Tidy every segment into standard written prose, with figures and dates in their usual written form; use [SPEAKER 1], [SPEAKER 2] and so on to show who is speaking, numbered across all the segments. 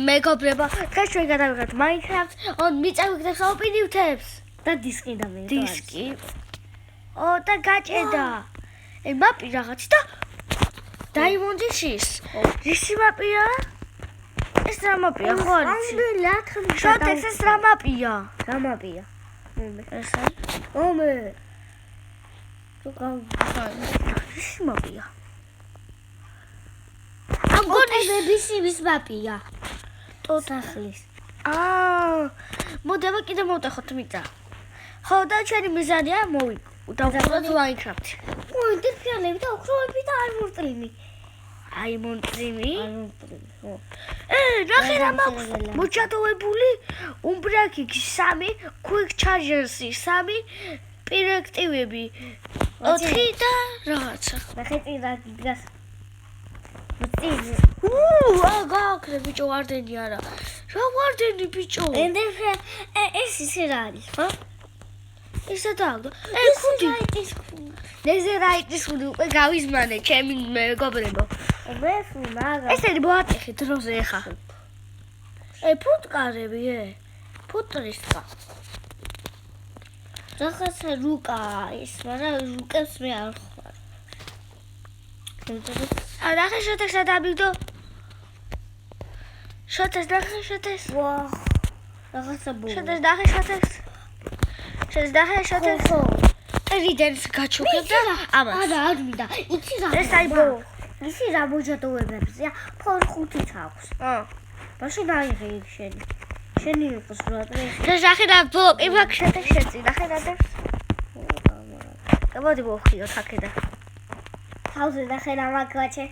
[SPEAKER 1] მეგობრებო, დღეს ჩვენ გადავიღებთ Minecraft, მიწევიგდებს ოპინიუთებს
[SPEAKER 2] და დისკი დავიღე.
[SPEAKER 1] დისკი. და გაჭედა. მაპი რაღაც და Diamond-ის ის. რისი მაპია? ეს რა მაპია ხო არის? შოთექს ეს რა მაპია?
[SPEAKER 2] რა მაპია?
[SPEAKER 1] ეს არის?
[SPEAKER 2] თუ გავხარ.
[SPEAKER 1] რისი მაპია?
[SPEAKER 2] გონების მაპია. ტოტახლის.
[SPEAKER 1] მოდება კიდე მოვტეხოთ მიწა. ხო და ჩვენი მიზანია დავხუროთ Minecraft-ი.
[SPEAKER 2] ინტერფიალები და ოქროები და აიმონტრიმი.
[SPEAKER 1] აიმონტრიმი?
[SPEAKER 2] ხო.
[SPEAKER 1] ნახე რა მაქვს მოჩატოვებული უმბრაკი 3, quick chargers-ი 3, პირექტივები 4 და რაღაცა.
[SPEAKER 2] ნახე წინა დგას.
[SPEAKER 1] გააკრე ბიჭო ვარდენი არა. რა ვარდენი ბიჭო?
[SPEAKER 2] ეს ისე რა არის, ხო?
[SPEAKER 1] ისა დააგდო. ხუთი. ნეზერაიტის ხუთი უკვე გავიზმანე ჩემი მეგობრებო. ეს არის მოატეხი დროზე ხა. ფუტკარები ფუტრისკა.
[SPEAKER 2] რაღაცა რუკა ის, მაგრამ რუკებს მე არ ხარ.
[SPEAKER 1] ნახე შოთეს დაბიგდო. შოთეს შოთეს.
[SPEAKER 2] ვაუ. რაღაცა ბო.
[SPEAKER 1] შოთეს შოთეს. ტრიდენს გაჩუქებ და ამას.
[SPEAKER 2] არა, არ მინდა. იცი რა.
[SPEAKER 1] ეს აი ბო.
[SPEAKER 2] ისი რა მოჯატოვებებია? ფორ 5-ით აქვს. მაშინ აიღე იქ შენი. შენი იყოს რა ტრე.
[SPEAKER 1] ნახე და ბლოკი მაქვს შეწი. ნახე და მოდი მოვხიოთ აქედა.
[SPEAKER 2] თავზე ნახე რა მაგვაჩე.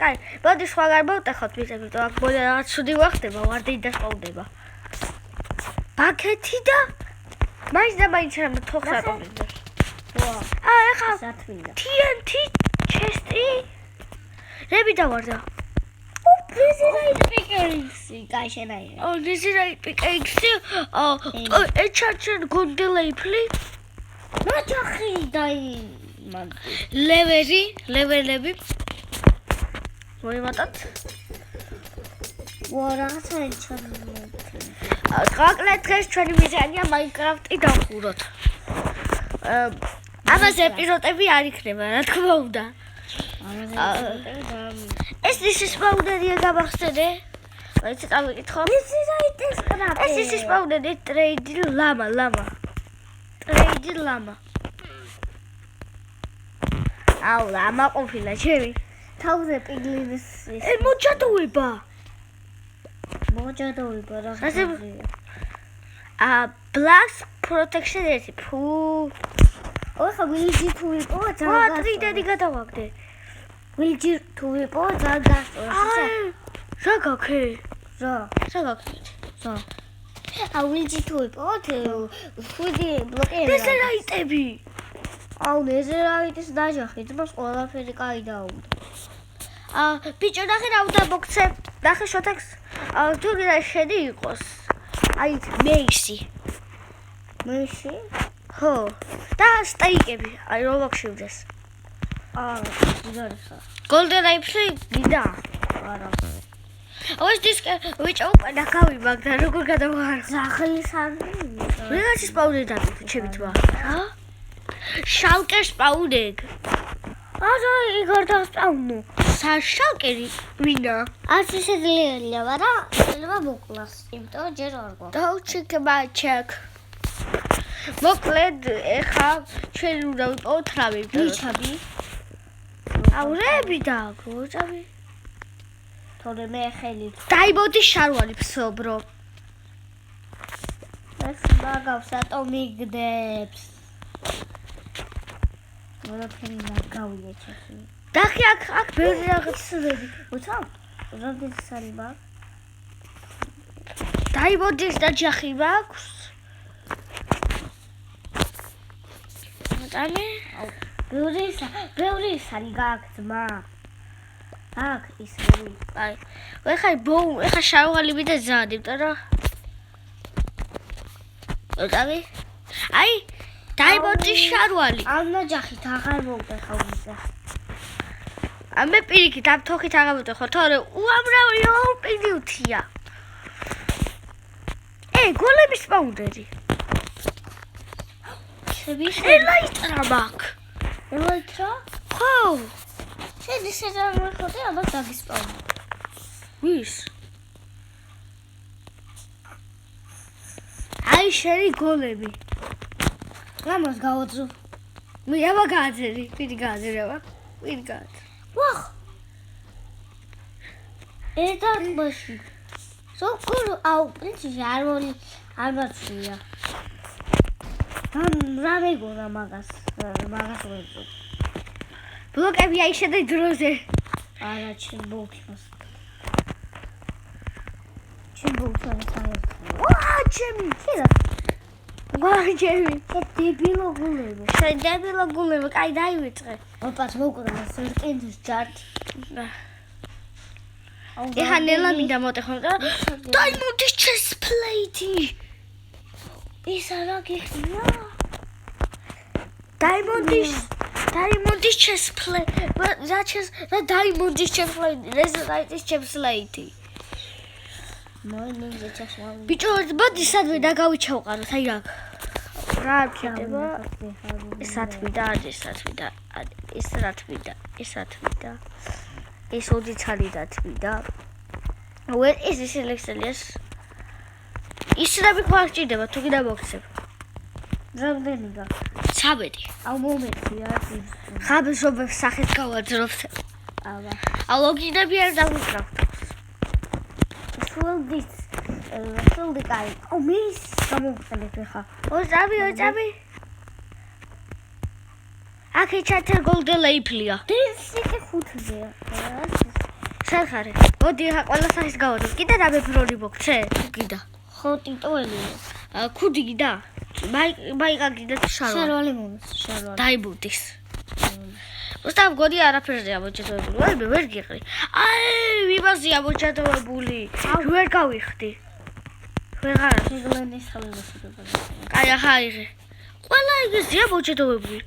[SPEAKER 1] კაი, მოდი სხვაგან მოვტეხოთ მიწები, თუ აქ მოდი რაღაც ცუდი ვახდება, ვარდენი დასპაუნდება. ბაკეთი და მაინც რა თოხა ყოლინდა. ეხა TNT chest-ი. რები დავარდა.
[SPEAKER 2] Netherite pickaxe, კაი შენაირი.
[SPEAKER 1] Netherite pickaxe. Enchanted gondola-ი.
[SPEAKER 2] ნაჯახი დაი
[SPEAKER 1] ლეველები. მოიმატოთ.
[SPEAKER 2] რაღაცა enchantment.
[SPEAKER 1] გაკლეთ დღეს ჩვენი მიზანია Minecraft-ი დავხუროთ. ამაზე ეპიზოდები არ იქნება, რა თქმა უნდა. ეს ის სპაუნერია გამახსენე? ვიცი წავიკითხო. ეს ის სპაუნერი ტრეიდი ლამა. აუ, ლამა ყოფილა ჩემი.
[SPEAKER 2] თავზე პიგლინის
[SPEAKER 1] მოჯატოვება
[SPEAKER 2] რა
[SPEAKER 1] Blast Protection 1.
[SPEAKER 2] ხა ვიჯი თუ იყო
[SPEAKER 1] ძალიან ტრიდენი გადავაგდე.
[SPEAKER 2] ვიჯი თუ იყო ძალიან გასწორ.
[SPEAKER 1] რა გაქე?
[SPEAKER 2] რა
[SPEAKER 1] გაქე?
[SPEAKER 2] ვიჯი თუ იყო 5 ბლოკი.
[SPEAKER 1] ნეზერაიტები.
[SPEAKER 2] ნეზერაიტის დაჯახი ძმას ყველაფერი კაი დაუდა.
[SPEAKER 1] ბიჭო ნახე რა უნდა მოგცე. ნახე შოთექს. თუ გინდა შენი იყოს. აი მეისი. ხო. და სტეიკები. აი რომ ვაქშივდეს.
[SPEAKER 2] იზარიხა.
[SPEAKER 1] Golden Apple გიდა.
[SPEAKER 2] არა.
[SPEAKER 1] ეს დისკი ბიჭო უკვე ნახავი მაგდა როგორ გადავღარ.
[SPEAKER 2] ზახლის არის.
[SPEAKER 1] ვიღაცის პაუნერი დაგიქე ჩემი თვა. რა? შალკერ სპაუნეგ.
[SPEAKER 2] არა, იგორ დასპაუნო.
[SPEAKER 1] შალკერი ვინა?
[SPEAKER 2] არც შეძლიერია, მაგრამ შეიძლება მოკლას. იმიტომ ჯერ არ გვაქვს.
[SPEAKER 1] დავჩიქე მაჩეკ. მოკლედ ეხა ჩვენ უნდა ვიყავთ რავი.
[SPEAKER 2] მიჩაბი.
[SPEAKER 1] რები დაგროჭავი.
[SPEAKER 2] თორე მე ხელი.
[SPEAKER 1] დაიბოდი შარვალი ფსობრო.
[SPEAKER 2] ეს მაგავს ატომიგდებს. ყველაფერი მაგავია ჩეხი.
[SPEAKER 1] დახი აქ ბევრი რაღაცები.
[SPEAKER 2] უცავ? რამდენი სარი მაქვს?
[SPEAKER 1] დაიბოდის და ჯახი მაქვს. მოტამი?
[SPEAKER 2] ბევრი სარი გაქვს ძმა. აქ ის
[SPEAKER 1] აი, ეხა შავალი მიდე ზად, იმიტომ რომ მოტამი? აი, დაიბოდის შარვალი.
[SPEAKER 2] ამ ნაჯახით აღარ მოვდეხავ ვიზა.
[SPEAKER 1] ამე პირიქით ამ თოხით აღავეთო თორე უამრავი პინიუთია. გოლების პაუნდერი. ელაიტრა მაქვს.
[SPEAKER 2] ელაიტრა?
[SPEAKER 1] ხო.
[SPEAKER 2] შენ ისე დამეხოთე ალბათ დაგისპავნე.
[SPEAKER 1] ვის? აი შენი გოლები.
[SPEAKER 2] რამას გავაძრო?
[SPEAKER 1] მე აბა გააძერი, პირი გააძერება. პირი გააძერ.
[SPEAKER 2] ვახ. ედარბაში. სოკურ აუ პრინცი არ მაცია. რა მეგონა მაგას ვეძო.
[SPEAKER 1] ბლოკები აიშენე დროზე.
[SPEAKER 2] არა ჩემ ბოლქს. ჩემ ბოლქს საერთოდ.
[SPEAKER 1] ვაა ჩემი.
[SPEAKER 2] კიდა.
[SPEAKER 1] ვაა ჩემი.
[SPEAKER 2] დებილო გულები.
[SPEAKER 1] შენ დებილო გულები, კაი დაივიწყე.
[SPEAKER 2] ოპაც მოკრა სერკენდის ჯარტ.
[SPEAKER 1] ეხა ნელა მინდა მოტეხო და დაიმონდის ჩეს პლეიტი.
[SPEAKER 2] ის არა გიხია.
[SPEAKER 1] დაიმონდის ჩეს პლეიტი. რა დაიმონდის ჩეს პლეიტი. რეზერაიტის ჩეს პლეიტი.
[SPEAKER 2] მოინინზე ჩასვავ.
[SPEAKER 1] ბიჭო, მოდი სადმე დაგავიჩავყაროთ, აი აქ. რა ჩიტება? ეს რათმიდა. ეს ოდიცალი დათმიდა. ეს სელექციას. ისრები ხარ ჭირდება, თუ კიდე მოგცემ.
[SPEAKER 2] რამდენი გაქვს?
[SPEAKER 1] 13.
[SPEAKER 2] აუ მომეცია ის.
[SPEAKER 1] ხაბზობებს სახეს გავაძრობთ.
[SPEAKER 2] აბა.
[SPEAKER 1] აუ ლოგინები არ დავუკრავთ.
[SPEAKER 2] სულდი კაი. აუ მის გამოვხდეთ ხა.
[SPEAKER 1] ოწამი. აქ ჩათერ გოლდენ ლეიფლია.
[SPEAKER 2] დისიკი ხუთზეა.
[SPEAKER 1] შეხარე. მოდი ხა ყველა სახის გავაძრობ. კიდე დაბებრული მოგცე? თუ კიდე.
[SPEAKER 2] ხო ტიტოელია.
[SPEAKER 1] ქუდი კიდე? მაიკა კიდე შარვა.
[SPEAKER 2] შარვალი მომის, შარვალი.
[SPEAKER 1] დაიბუდის. უსტავ გოდი არაფერზე ამოჭედებული. ვერ გიყრი. ვიბაზია ამოჭედებული. ვერ გავიხდი. ვეღარ
[SPEAKER 2] შეგლენის ხალხი.
[SPEAKER 1] კაი ახლა იღე. ყველა იგზია ამოჭედებული.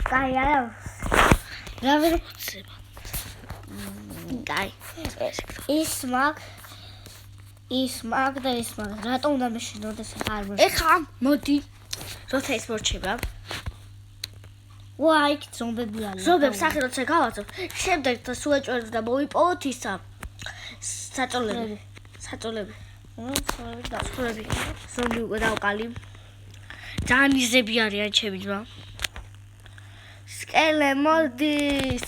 [SPEAKER 2] კაი არა. რა ვერ
[SPEAKER 1] ხდება? კაი.
[SPEAKER 2] ის მაგ და ის მაგ. რატომ უნდა მეშინოდეს არ მოშ.
[SPEAKER 1] ეხა მოდი. როცა ის მორჩება.
[SPEAKER 2] ვაი, ზომბები არის.
[SPEAKER 1] ზომბებს სახე როცა გავაძებ, შემდეგ და სუეჭვერს და მოვიპოვოთ ისა. საწოლები. ზომბი უკვე დავყალი. ძალიან იზები არიან ჩემი ძმა. სკელე მოდი,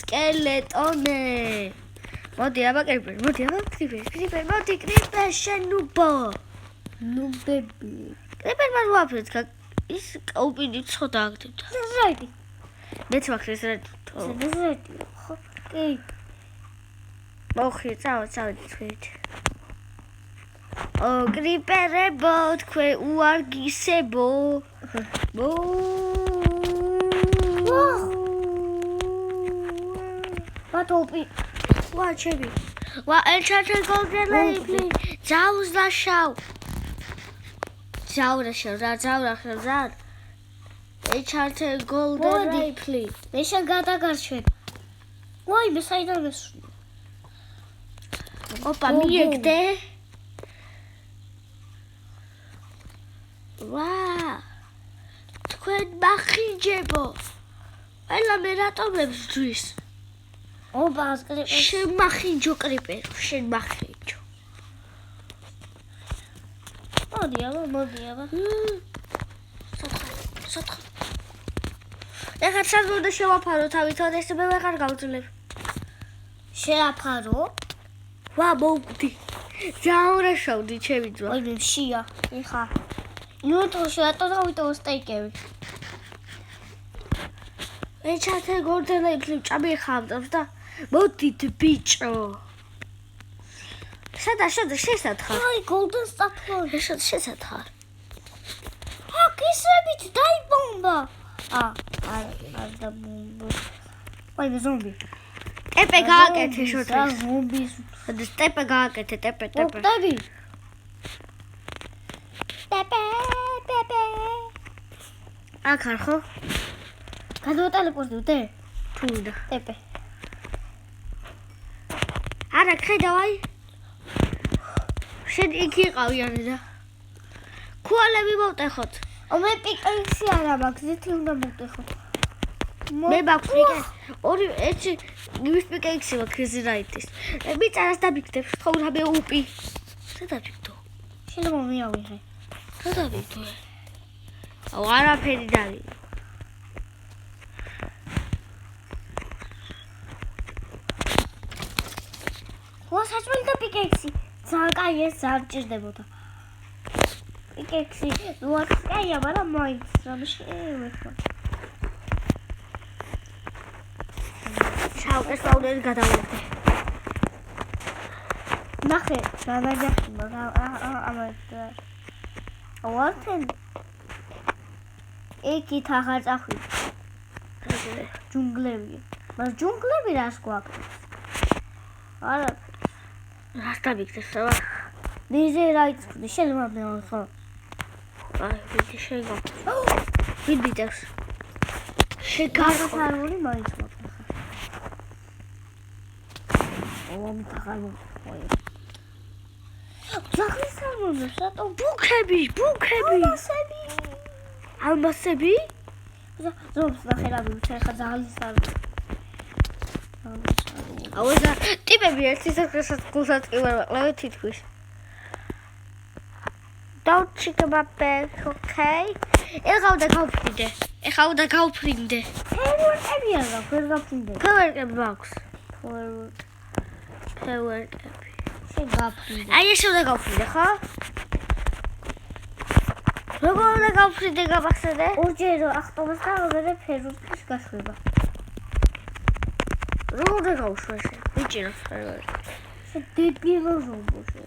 [SPEAKER 1] სკელეტონე. მოდი აბა კრიპერ, მოდი კრიპერ შენუბო.
[SPEAKER 2] ნუბები.
[SPEAKER 1] კრიპერ მას ვაფრეთ, ის კაუპინი ცხოდა აგდებდა.
[SPEAKER 2] რაიდი.
[SPEAKER 1] მეც მაქვს ეს რა.
[SPEAKER 2] ხო, კი.
[SPEAKER 1] მოხი, წავედი თქვით. კრიპერებო, თქვენ უარგისებო.
[SPEAKER 2] ბატოპი.
[SPEAKER 1] ვა ჩემი. ვა ელჩაჩე გოლდელეიფლი. ძაუზლაშავ. ძაურაშავ. ელჩაჩე გოლდელეიფლი.
[SPEAKER 2] მე შენ გადაგარჩვენ. ვაი, მე საიდან მესვი.
[SPEAKER 1] ოპა მიეგდე. ვა. თქვენ მახინჯებო. ელა მე რატომებს ძვის?
[SPEAKER 2] ოპა, კრიპერ.
[SPEAKER 1] შენ მახინჯო კრიპერო, შენ მახინჯო.
[SPEAKER 2] მოდი აბა.
[SPEAKER 1] სათხარ. ეხლა სადმე უნდა შევაფარო თავითოდ, ეს მე ვეღარ გავძლებ.
[SPEAKER 2] შეაფარო?
[SPEAKER 1] ვა მოვკვდი. ძაურაშავდი ჩემი ძმა.
[SPEAKER 2] ой, მშია. ეხა. ნუტოში ატოვავიტო სტეიკები.
[SPEAKER 1] ეჩათე გორდელეიფლი ჭამი ხავდავს და მოდით ბიჭო. სადა შესათხარ.
[SPEAKER 2] აი, golden sapphire.
[SPEAKER 1] შესათხარ.
[SPEAKER 2] ისებით დაიბომბა. არ დაბომბა. აი, ზომბი.
[SPEAKER 1] ტეპე გააკეთე შოთეს.
[SPEAKER 2] ზომბის.
[SPEAKER 1] ტეპე გააკეთე, ტეპე.
[SPEAKER 2] ოპტები. ტეპე.
[SPEAKER 1] აქ არ ხო?
[SPEAKER 2] გადავატელეპორტივდე?
[SPEAKER 1] თუნდა.
[SPEAKER 2] ტეპე.
[SPEAKER 1] არა, ხედავ. შენ იქ იყავიანე და ქუალები მოვტეხოთ.
[SPEAKER 2] მე პიკექსი არა მაქვს, ზეთი უნდა მოვტეხოთ.
[SPEAKER 1] მე მაქვს პიკე. ორი ერთი იმის პიკექსი მაქვს ზრაიტის. მე წარას დაბიგდებს, ხო რამე უპი. სადაბიგდო?
[SPEAKER 2] შეიძლება მიავიღე.
[SPEAKER 1] სადაბიგდო? აუ არაფერი დავი.
[SPEAKER 2] ხო საჭმელი და პიკექსი. ძალიან კაი ეს ძალიან ჭირდებოდა. პიკექსი როაც კაია, მაგრამ მაინც რამე შევეხო.
[SPEAKER 1] შავკეს პაუდერი გადავედი.
[SPEAKER 2] ნახე, დანაჯახი, მაგრამ ამას ავართენ ეკით აღარ წახვიდე. ჯუნგლები. მაგრამ ჯუნგლები რას გვაქვს? არა,
[SPEAKER 1] რას დაბიგდეს რა?
[SPEAKER 2] მიზე რაიც ხდი, შეიძლება ხო?
[SPEAKER 1] აი, ვიდი შეგა. ვიდი დას.
[SPEAKER 2] შეგარხარული მაინც მაქვს. ომი თაღალო. ძაღლის სამონებს რატო
[SPEAKER 1] ბუქები. ალბასები?
[SPEAKER 2] ზომს ნახე რა მივცე ხა ძაღლის სამონებს.
[SPEAKER 1] აუ ეს ტიპები ერთი საკრესაც გულსაც კი ვერ ვაყლავე თითქოს. Don't chick about bed, okay? ეხა უნდა გავფრინდე.
[SPEAKER 2] ფერვერკები არა, ვერ გაფრინდე.
[SPEAKER 1] ფერვერკები მაქვს. ფერვერკები.
[SPEAKER 2] შეგაფრინდე.
[SPEAKER 1] აი ეს უნდა გავფრინდე, ხო? როგორ უნდა გავფრინდე გაბახსენე?
[SPEAKER 2] ორჯერო ახტომას და მეორე ფერვერკის გაშვება.
[SPEAKER 1] როგორ უნდა გავშვე შე? ვიჭირო ფერვერკი.
[SPEAKER 2] შე დებილო ზომბოშე.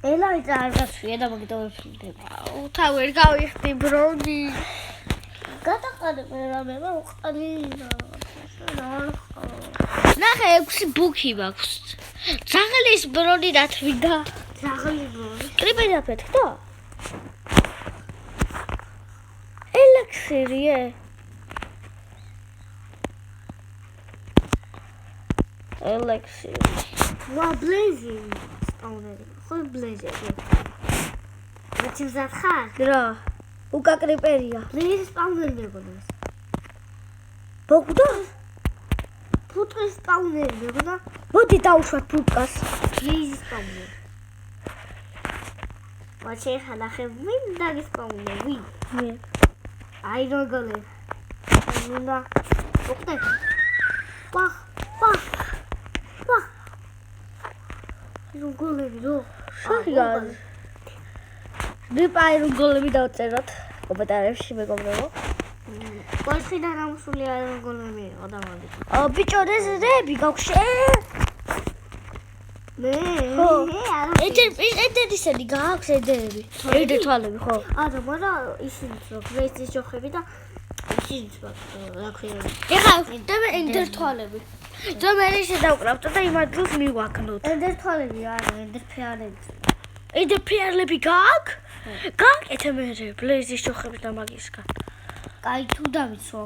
[SPEAKER 2] ელაი წარგასვია და მოგიტოვებსინდება.
[SPEAKER 1] აუ თავი გავიხდი ბრონი.
[SPEAKER 2] გადაყარებ რამე მოყალინა.
[SPEAKER 1] ნახე 6 ბუქი მაქვს. ძაღლის ბრონი დათვიდა.
[SPEAKER 2] ძაღლის ბრონი.
[SPEAKER 1] კრიპი დაფეთქდა? ელექსირიე. ელექსირი.
[SPEAKER 2] ვა ბლეზი. სპაუნერი. ხო ბლეზი. რა ხარ?
[SPEAKER 1] რა? უკა კრიპერია.
[SPEAKER 2] ბლეზი სპაუნერი მეგონა.
[SPEAKER 1] ბოგდა?
[SPEAKER 2] ფუტკას სპაუნერი მეგონა.
[SPEAKER 1] მოდი დავუშვათ ფუტკას.
[SPEAKER 2] ბლეზი სპაუნერი. ვაჩე ხალახე ვინ დაგისპაუნერი?
[SPEAKER 1] მე.
[SPEAKER 2] აი როგოლე. ნუნა. ოქტე. პა. როგორები რო?
[SPEAKER 1] შეგან. მე როგორები დავწეროთ. კომენტარებში მეგობრებო.
[SPEAKER 2] კოშიდან ამსული არ როგორები ადამიანი.
[SPEAKER 1] ბიჭო რეზები გავხშე.
[SPEAKER 2] მე.
[SPEAKER 1] ხო.
[SPEAKER 2] არა.
[SPEAKER 1] ედერ ისეთი გააქვს ედერები. ედერ თვალები ხო?
[SPEAKER 2] არა, მაგრამ ისინიც რო გრეიცის ჯოხები და ისინიც რა ქვია.
[SPEAKER 1] ეხა დაბა ედერ თვალები. და მე ისე დავკრავთო და იმ ადგილს მივაგნოთ.
[SPEAKER 2] ედერ თვალები არა, ედერ ფეარები.
[SPEAKER 1] ედერ ფეარლები გააქვს? გაკეთე მე ბლეზის ჯოხები და მაგისგან.
[SPEAKER 2] კაი თუ დავიცო.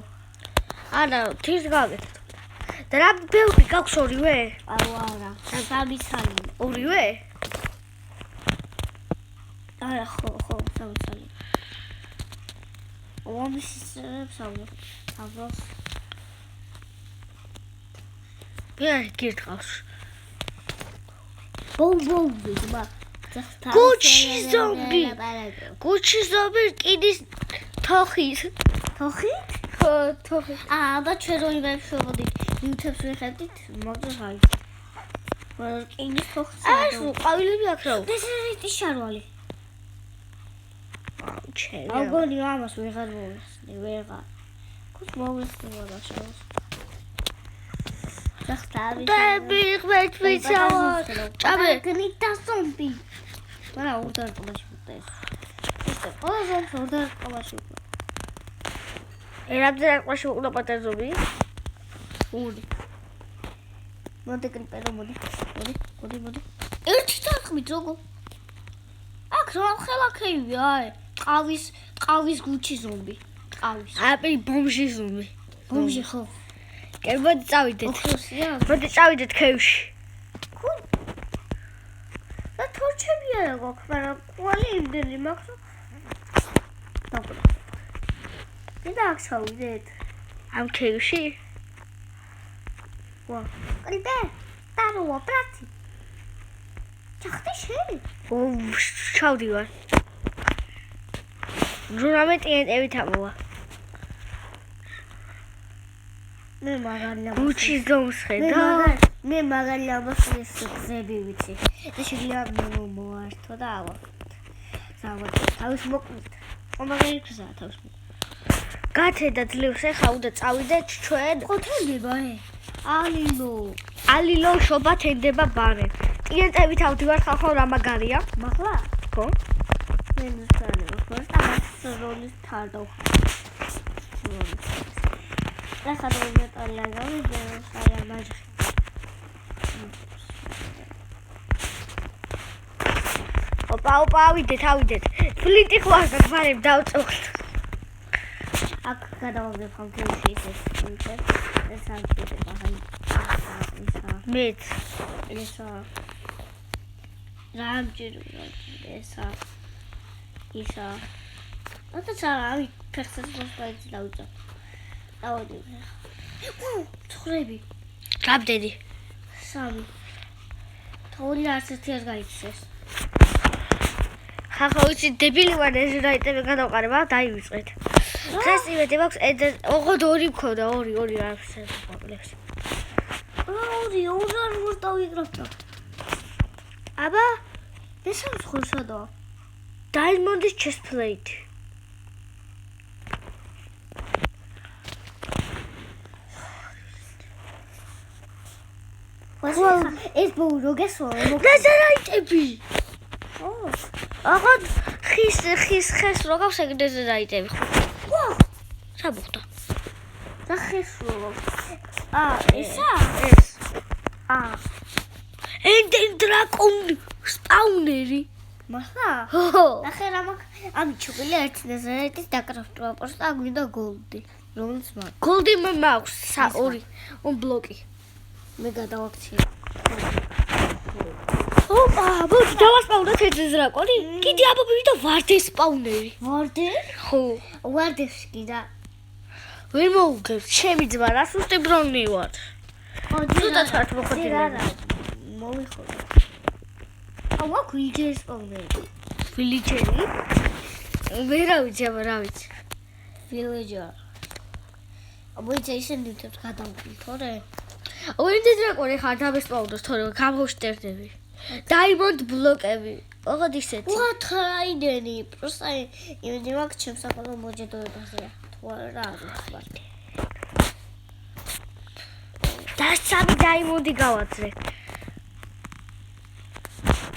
[SPEAKER 1] არა, თირს გააკეთეთ. და რა ბევრი გაქვს ორივე?
[SPEAKER 2] აუ არა, სამიცალი.
[SPEAKER 1] ორივე?
[SPEAKER 2] არა, ხო, სამიცალი. ომის სამოს.
[SPEAKER 1] მე გირთყავს.
[SPEAKER 2] ბოუმბოუმი მა.
[SPEAKER 1] გუჩი ზომბი რკინის თოხის.
[SPEAKER 2] თოხით?
[SPEAKER 1] ხო, თოხი.
[SPEAKER 2] და ჩვენ რო იმებს შევოდით, ნიუთებს ვიხედით, მაგას აი. რკინის თოხის.
[SPEAKER 1] ეს ყვავილები აქ რა.
[SPEAKER 2] ეს ის შარვალი.
[SPEAKER 1] ჩე.
[SPEAKER 2] აგონი ამას ვეღარ მოვესწრე, ვეღარ. კუს მოვესწრე და შევს.
[SPEAKER 1] და მიყვეთ ვიცაო. ჭამე.
[SPEAKER 2] გნიტა ზომბი. მარა ორდარ ყოლაში ვუტეს. ეს ყველა ზომბი ორდარ ყოლაში ვუტეს.
[SPEAKER 1] ერაბზე ყოლაში უნდა პატარზობი?
[SPEAKER 2] ორი. მოდი კრიპერო მოდი. ერთი თარხმით როგორ? აქ რა ხელაქეივი აი. ყავის გუჩი ზომბი. ყავის.
[SPEAKER 1] აპი ბომჟი ზუმი.
[SPEAKER 2] ბომჟი ხო?
[SPEAKER 1] კი, მოდი წავიდეთ.
[SPEAKER 2] ოქროსია?
[SPEAKER 1] მოდი წავიდეთ ქევში.
[SPEAKER 2] და თორჩები არა გვაქვს, მაგრამ კვალი იმდენი მაქვს. და აქ ჩავიდეთ.
[SPEAKER 1] ამ ქევში?
[SPEAKER 2] ვა. ყრიდე. დარო პრაცი. ჩახტი შენი.
[SPEAKER 1] ჩავდივარ. რამე ტიენტებით ამოვა.
[SPEAKER 2] მე მაგალითად
[SPEAKER 1] გუჩი ზომსხედა.
[SPEAKER 2] მე მაგალითად ეს გზები ვიცი. და შეიძლება მე მომართო და ავა. ზამოთ თავის მოკვით. მაგარი გზა თავის მოკვით.
[SPEAKER 1] გათედა ძლივს ეხა უნდა წავიდეთ ჩვენ.
[SPEAKER 2] ხოთენდება
[SPEAKER 1] ალილო შობა თენდება ბარე. ტიენტებით ავდივარ ხალხო რა მაგარია?
[SPEAKER 2] მახლა?
[SPEAKER 1] ხო?
[SPEAKER 2] მე მისწავლე ხოლმე და მას როლის თარდო. ეხა რომ მეტალაგავი და მაჯი.
[SPEAKER 1] ოპა, ავიდეთ. ფლინტი ხო არ გაგბარებ დავწუხთ.
[SPEAKER 2] აქ გადავაგდებ ხომ ქეში ეს ფლინტი. ეს არ კიდება ხა.
[SPEAKER 1] მეც.
[SPEAKER 2] ესა. რამჯერა ესა. ისა. ატა ჩარავი ფეხსაც მოსწაიც დავიწო. დავოდი. ცხრები.
[SPEAKER 1] რამდენი?
[SPEAKER 2] 3. თორი არცერთი არ გაიცეს.
[SPEAKER 1] ხახო ვიცი დებილი ვარ ეს რაიტები გადავყარებ, დაივიწყეთ. დღეს იმედი მაქვს ოღონდ 2 მქონდა, 2 არ შეგვაკლებს.
[SPEAKER 2] ორი არ დავიგრაფთა.
[SPEAKER 1] აბა,
[SPEAKER 2] ეს ამ ხორშადო.
[SPEAKER 1] დაიმონდის ჩესპლეით.
[SPEAKER 2] ეს ბოუ როგესო.
[SPEAKER 1] დეზერაიტები.
[SPEAKER 2] ო,
[SPEAKER 1] ოღონდ ხის ხეს რო გავს ეგ დეზერაიტები.
[SPEAKER 2] ვა,
[SPEAKER 1] საბუხდა.
[SPEAKER 2] და ხესრო. ესა?
[SPEAKER 1] ეს. ენდენ დრაკონ სპაუნერი.
[SPEAKER 2] მახლა?
[SPEAKER 1] ხო.
[SPEAKER 2] ნახე რა მაქვს. ამ ჩუქილი ერთი დეზერაიტის დაკრაფტვა პოსტა გვინდა გოლდი. რომელიც მაქვს.
[SPEAKER 1] გოლდი მაქვს 2 ბლოკი.
[SPEAKER 2] მე გადავაქცია.
[SPEAKER 1] ოპა, მოდი დავასპავნოთ ეს დრაკონი. კიდე აბა ვარდეს სპაუნერი.
[SPEAKER 2] ვარდე?
[SPEAKER 1] ხო.
[SPEAKER 2] ვარდევსკი და
[SPEAKER 1] ვერ მოუგებს, ჩემი ძმა, რა სუსტი ბრონი ვარ. ცოტა ხართ მოხდილი.
[SPEAKER 2] მოვიხოდე. აუ, გვიჯეს პოვნერი.
[SPEAKER 1] ვილიჯერი? ვერავიცი, აბა რა ვიცი.
[SPEAKER 2] ვილეჯერ. აბა ისინი თვითონ გადავკი, თორე.
[SPEAKER 1] ოინდე დრაკონი ხარ დავესპავნოს, თორე გამოვშტერდები. დაიმონდ ბლოკები. ოღონდ ისეთი.
[SPEAKER 2] ვა თაიდენი, პროსტა იმედი მაქვს ჩემს საკოლო მოჯედოებაზე. რა არის?
[SPEAKER 1] და სამი დაიმონდი გავაძრე.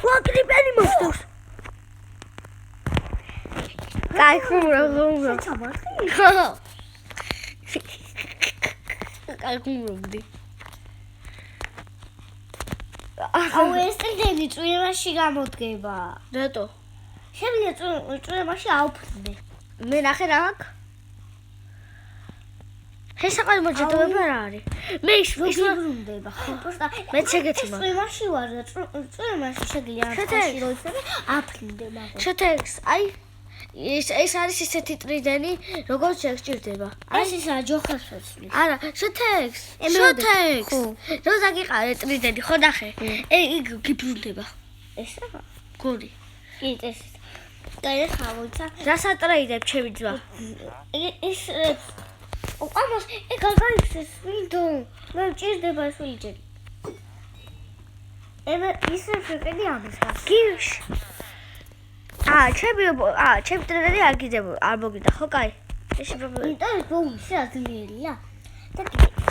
[SPEAKER 1] ვა კრიპენი მოხდოს. კაი ხუმრობ.
[SPEAKER 2] ჩამართი?
[SPEAKER 1] ხო. კაი ხუმრობდი.
[SPEAKER 2] აუ ეს ტილდენი წვიმაში გამოდგება.
[SPEAKER 1] რატო?
[SPEAKER 2] შემიძლია წვიმაში აუფრინე.
[SPEAKER 1] მე ნახე რა აქვს? შესაყარი მოჯედოება რა არის? მე ის
[SPEAKER 2] ვიბრუნდება. პროსტა
[SPEAKER 1] მე შეგეცი მაგ.
[SPEAKER 2] წვიმაში ვარ და წვიმაში შეგლია ახალში როიცები აფრინდება.
[SPEAKER 1] შეთექს, აი ეს არის ისეთი ტრიდენი, როგორც შეგჭირდება.
[SPEAKER 2] ეს ისა ჯოხერშეცლი.
[SPEAKER 1] არა, შეთექს.
[SPEAKER 2] ხო.
[SPEAKER 1] როცა გიყარე ტრიდენი, ხო ნახე? იქ გიბრუნდება.
[SPEAKER 2] ესა?
[SPEAKER 1] გორი.
[SPEAKER 2] კი ეს. და ეხა მოიცა.
[SPEAKER 1] რას ატრეიდებ ჩემი ძმა?
[SPEAKER 2] ეს ამას ეგ არ გაიქცეს ვინდო. მე ჭირდება ეს ვიჯერი. ემე ისე შეყედი ამას.
[SPEAKER 1] გიშ. ჩემი ტრენერი არ გიძებ, არ მოგიდა, ხო, კაი? ეს პრობლემა.
[SPEAKER 2] ინტერ ბოუსი აზლიერია. და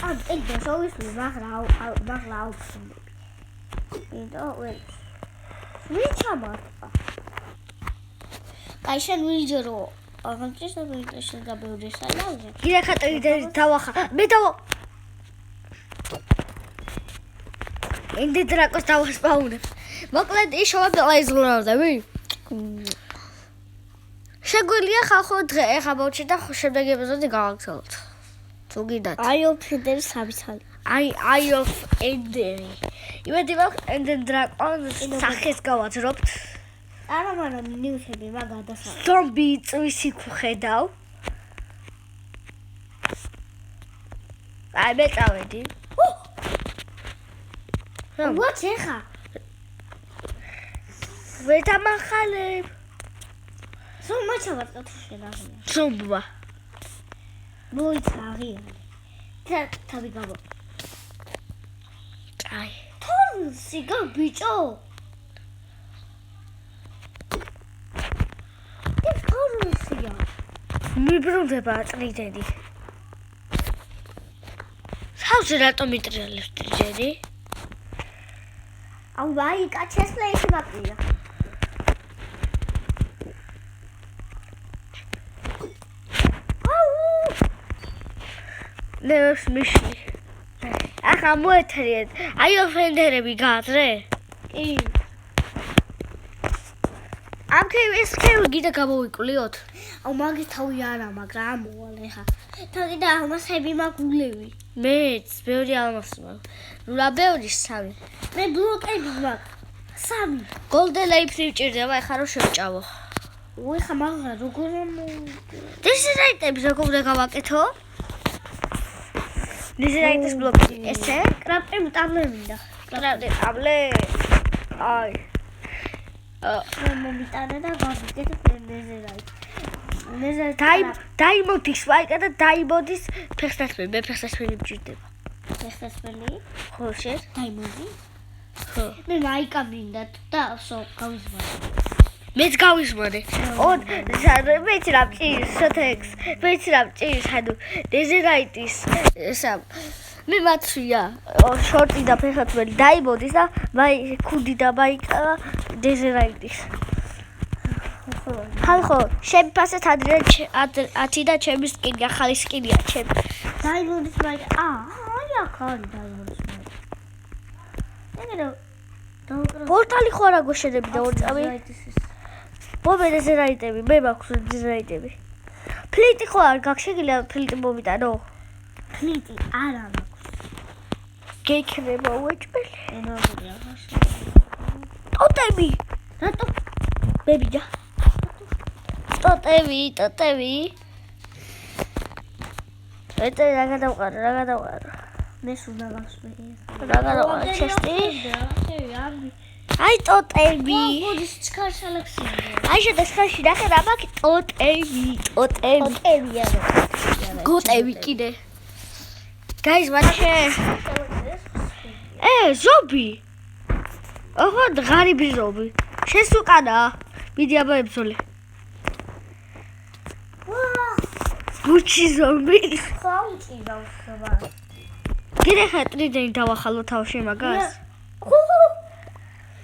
[SPEAKER 2] ამ ეგ შოვის მაგრა აუხსნები. ინტო ველს. ვიჩამართა. კაი შენ ვიჯერო. აღარ წესები ინტერესში გაბევრისა ლავზე.
[SPEAKER 1] გირა ხატრიდენი დავახა. მე დავა. ენდე დრაკოს დავასპაუნებ. მოკლედ ის შოვა დაიზღურავდები. შეგვიძლია ხალხო დღე ეხა მოვჩი და შემდეგ ეპიზოდი გავაგზავნოთ. თუ გინდათ.
[SPEAKER 2] Eye of Ender 3 ცალი.
[SPEAKER 1] Eye of Ender. იმედი მაქვს Ender Dragon სახეს გავაძრობთ.
[SPEAKER 2] არა, მაგრამ ნიუსები მაგა გადასა.
[SPEAKER 1] ზომბი წვისი ხედავ. მე წავედი.
[SPEAKER 2] What ეხა?
[SPEAKER 1] ვეთამახალებ.
[SPEAKER 2] ზომბა ჩავარდა თუ შედაღია.
[SPEAKER 1] ზომბა.
[SPEAKER 2] მოიცაღიანი. თავი გავო.
[SPEAKER 1] აი.
[SPEAKER 2] თორსი გაბიჭო. თორსია.
[SPEAKER 1] მიბრუნდება ტრიდენი. სავსე რატომ მიტრიალებს ტრიდენი?
[SPEAKER 2] აუ ვაი, კაჩეს პლეისი მაპია.
[SPEAKER 1] ნევს მიში. ახლა მოეთრიეთ. აი ოფენდერები გაძრე?
[SPEAKER 2] კი.
[SPEAKER 1] ამ ეს ხევი გიდა გამოვიკვლიოთ.
[SPEAKER 2] აუ მაგის თავი არა, მაგრამ ამოვალ ეხა. თავი და ამასები მაგულები.
[SPEAKER 1] მეც ბევრი ალმასი მაქვს. რა ბევრი 3.
[SPEAKER 2] მე ბლოკები მაქვს. 3.
[SPEAKER 1] Golden Apes მჭირდება ეხა რომ შევჭავო.
[SPEAKER 2] უი ხა მაგრამ როგორ
[SPEAKER 1] დიზრაიტებს როგორ უნდა გავაკეთო? დიზრაიტის ბლოკი ესე?
[SPEAKER 2] კრაპტემ ტაბლები და
[SPEAKER 1] კრაპტე ტაბლე. აი.
[SPEAKER 2] მომიტანა და გავიგეთ დიზრაიტ.
[SPEAKER 1] დაიმოდის ვაიკა და დაიმოდის ფეხსაცმელი. მე ფეხსაცმელი მჭირდება.
[SPEAKER 2] ფეხსაცმელი?
[SPEAKER 1] ხო, შენ?
[SPEAKER 2] დაიმოდი?
[SPEAKER 1] ხო.
[SPEAKER 2] მე მაიკა მინდა და გავიზმარე.
[SPEAKER 1] მეც გავიზმარე. მეც რა მჭირს, სოთექს. მეც რა მჭირს, ანუ დეზერაიტის ესა. მე მაცვია შორტი და ფეხსაცმელი დაიმოდის და ქუდი და მაიკა დეზერაიტის. ხალხო, შენ ფასეთ ადრე 10 და ჩემი სკინი ახალი სკინია ჩემი.
[SPEAKER 2] დაიმოდის მაიკა. აი აქ არის დაიმოდის მაიკა.
[SPEAKER 1] პორტალი ხო არა გოშენები და ორწამი? მომე დეზერაიტები, მე მაქვს დეზერაიტები. ფლიტი ხო არ გაქვს, შეგიძლია ფლიტი მომიტანო?
[SPEAKER 2] ფლიტი არა მაქვს.
[SPEAKER 1] გექნება უეჭველი.
[SPEAKER 2] ენორგია.
[SPEAKER 1] ტოტები.
[SPEAKER 2] რატო?
[SPEAKER 1] ბებია. ტოტები. ეტე რა გადავყარო.
[SPEAKER 2] მე სულა გასვი.
[SPEAKER 1] რა გადავყარო ჩესტი? აი ტოტები.
[SPEAKER 2] მოდის ჩქარშალაქსი.
[SPEAKER 1] აი შედასხაში ნახე რა მაქვს ტოტები. გოტები კიდე. გაიზ მაშე. ზომბი. ოღო ღარიბი ზომბი. შენს უკანა. მიდი აბა ებრძოლე. გუჩი ზომბი.
[SPEAKER 2] ხო უჭირავს ხება.
[SPEAKER 1] კიდე ხა ტრიდენი დავახალო თავში მაგას.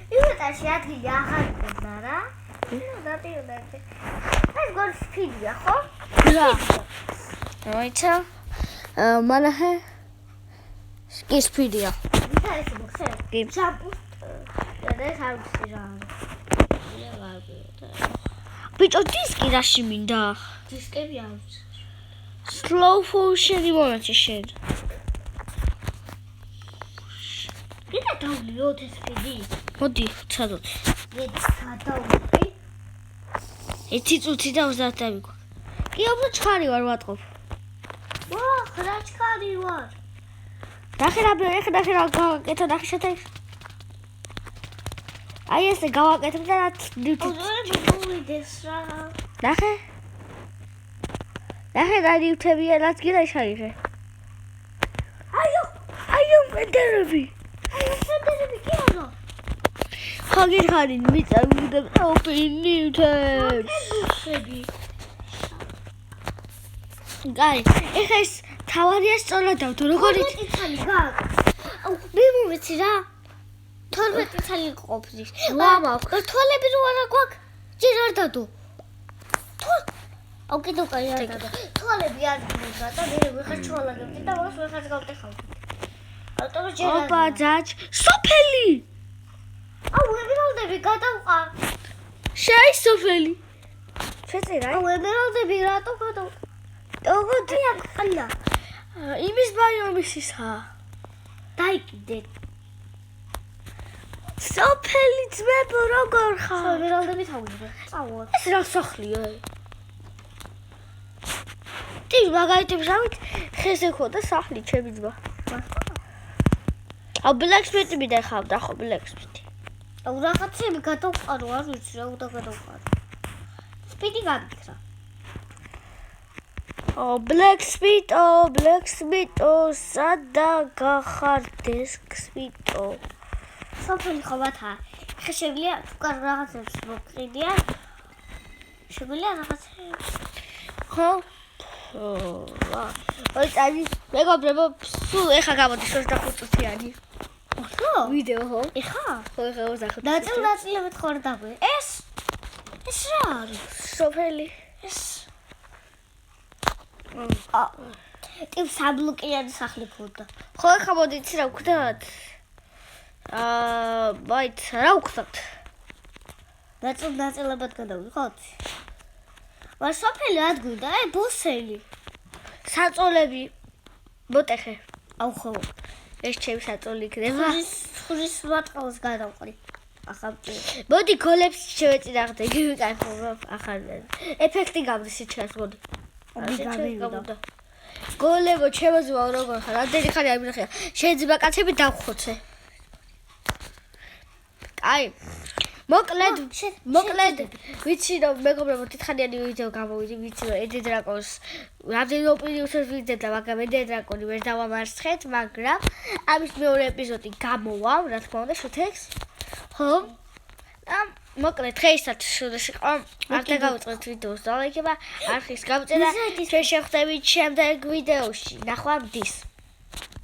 [SPEAKER 2] იმეტაში ადგილი აღარ იქნება რა. დატიოდა. ეს გოლს ფიდია ხო?
[SPEAKER 1] რა. მოიცა. მანაჰე. ის ფიდია.
[SPEAKER 2] ისა ეს მოხსე.
[SPEAKER 1] კი.
[SPEAKER 2] ჩაპუს. და ეს არ ვიცი რა.
[SPEAKER 1] ბიჭო დისკი რაში მინდა?
[SPEAKER 2] დისკები არ ვიცი.
[SPEAKER 1] Slow motion-ი მომეჩი შენ.
[SPEAKER 2] კიდე დავლიოთ ეს ფიდი.
[SPEAKER 1] მოდი, ვცადოთ.
[SPEAKER 2] გადავდი.
[SPEAKER 1] 1 წუთი და 30 დავიგვაქვს. კი, უფრო ჩქარი ვარ ვატყობ.
[SPEAKER 2] რა ჩქარი ვარ.
[SPEAKER 1] ნახე რა გავაკეთო, ნახე შეთეს. აი ესე გავაკეთებ და
[SPEAKER 2] მოვიდეს რა.
[SPEAKER 1] ნახე და ნივთებია რაც გიდა შაიღე. აიო, მენდერები.
[SPEAKER 2] კი არა.
[SPEAKER 1] ხაგერ ხარი მიწავდებ ოპინივთებს. გაი, ეხა ეს თავარია სწორად დავთო, როგორი
[SPEAKER 2] ცალი გაქვს. მე მომეცი რა. 12 ცალი ყოფნის.
[SPEAKER 1] მაქვს.
[SPEAKER 2] თვალები რო არა გვაქვს. ჯერ არ დადო. აუ კიდევ კაი არ დადო. თვალები არ გინდა და მე ვიხარ ჩვალაგებდი და მას ვიხარ გავტეხავდი. ავტომატ ჯერ.
[SPEAKER 1] ოპა ძაჭ, სოფელი.
[SPEAKER 2] აუ ვიღალდები გადავყარ.
[SPEAKER 1] შაი სოფელი. შეწერა?
[SPEAKER 2] აუ ემერალდები რატო გადო?
[SPEAKER 1] ოღონდ
[SPEAKER 2] აია.
[SPEAKER 1] იმის ბაიომის ისა.
[SPEAKER 2] დაიკიდე.
[SPEAKER 1] სოფელი ძმებო როგორ ხარ?
[SPEAKER 2] ემერალდები თავიდე. წავალ.
[SPEAKER 1] ეს რა სახლია? ტი მაგალითად შევით ხეზე ხოდა სახლი ჩემი ძმა. აუ ბლექსმიტი მიდახავდა ხო ბლექსმიტი.
[SPEAKER 2] აუ რაღაცები გადავყარო, არ ვიცი რა უნდა გადავყარო. სპიდი გამიქრა.
[SPEAKER 1] ბლექსმიტო, სადა გახარ დესკსმიტო?
[SPEAKER 2] სოფელი ხობათა. ხე შეგვიძლია უკან რაღაცებს მოკიდია. შეგვიძლია რაღაცებს.
[SPEAKER 1] ხო? ой, წადი, მეგობრებო, სულ ეხა გამოდის 25 წუთიანი.
[SPEAKER 2] ხო?
[SPEAKER 1] ვიდეო ხო?
[SPEAKER 2] ეხა?
[SPEAKER 1] ხო, ეხა 25.
[SPEAKER 2] ნაწილ-ნაწილებით ხარ დაგვი. ეს რა არის?
[SPEAKER 1] სოფელი.
[SPEAKER 2] ეს ტიპ საბლოკიანი სახლი ქონდა.
[SPEAKER 1] ხო, ეხა მოდი იცი რა ვქნათ? მაინც რა ვქნათ?
[SPEAKER 2] ნაწილ-ნაწილებად გადავიღოთ. ვარ სოფელი ადგილდა, ბოსელი.
[SPEAKER 1] საწოლები. მოტეხე.
[SPEAKER 2] აუ ხო.
[SPEAKER 1] ეს ჩემი საწოლი იქნება.
[SPEAKER 2] ხურის მატყალს გადავყრი. ახალწი.
[SPEAKER 1] მოდი გოლებს შევეწინააღმდე, გივიკარგო ახალ ეფექტი გამდის ჩას მოდი.
[SPEAKER 2] გამივიდა.
[SPEAKER 1] გოლებო ჩემოძმა როგორ ხარ? ამდენი ხანი არ მინახია. შეიძლება კაცები დავხოცე. აი მოკლედ ვიცი რომ მეგობრებო თითხანიანი ვიდეო გამოვიდი ვიცი რომ ედე დრაკონს რამდენი ოპინიუსს ვიძებდა მაგრამ ედე დრაკონი ვერ დავამარცხეთ მაგრამ ამის მეორე ეპიზოდი გამოვა რა თქმა უნდა შუთექს ხო მოკლედ დღეისაც შუდაში ყო არ დაგავიწყეთ ვიდეოს და ლაიქება არხის გამწერა ჩვენ შევხვდებით შემდეგ ვიდეოში ნახვამდის